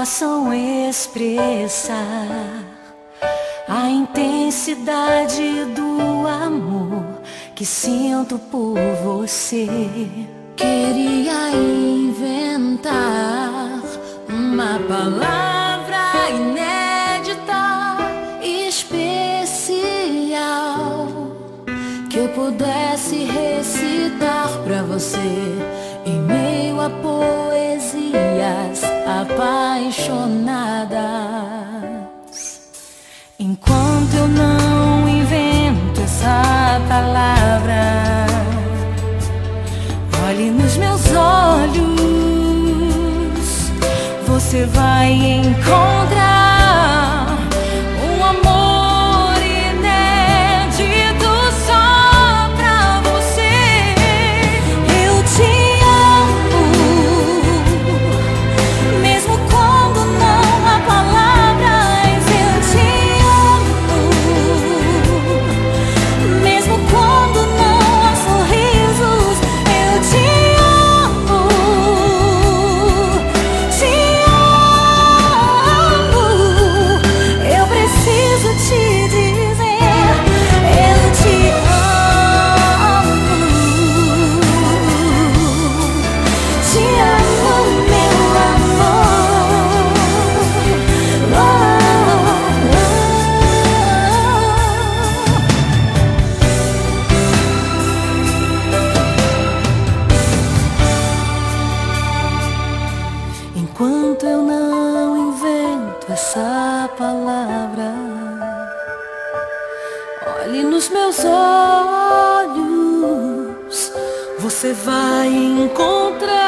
possam expressar a intensidade do amor que sinto por você. Queria inventar uma palavra inédita, especial, que eu pudesse recitar pra você em meio a poesias apaixonadas. Enquanto eu não invento essa palavra, olhe nos meus olhos, você vai encontrar um amor inédito só pra você. Eu te amo, mesmo quando não há palavras. Eu te amo, mesmo quando não há sorrisos. Eu te amo, te amo. Eu preciso te dizer, eu te amo. Te amo, meu amor. Oh, oh, oh. Enquanto eu não invento essa palavra, olhe nos meus olhos, você vai encontrar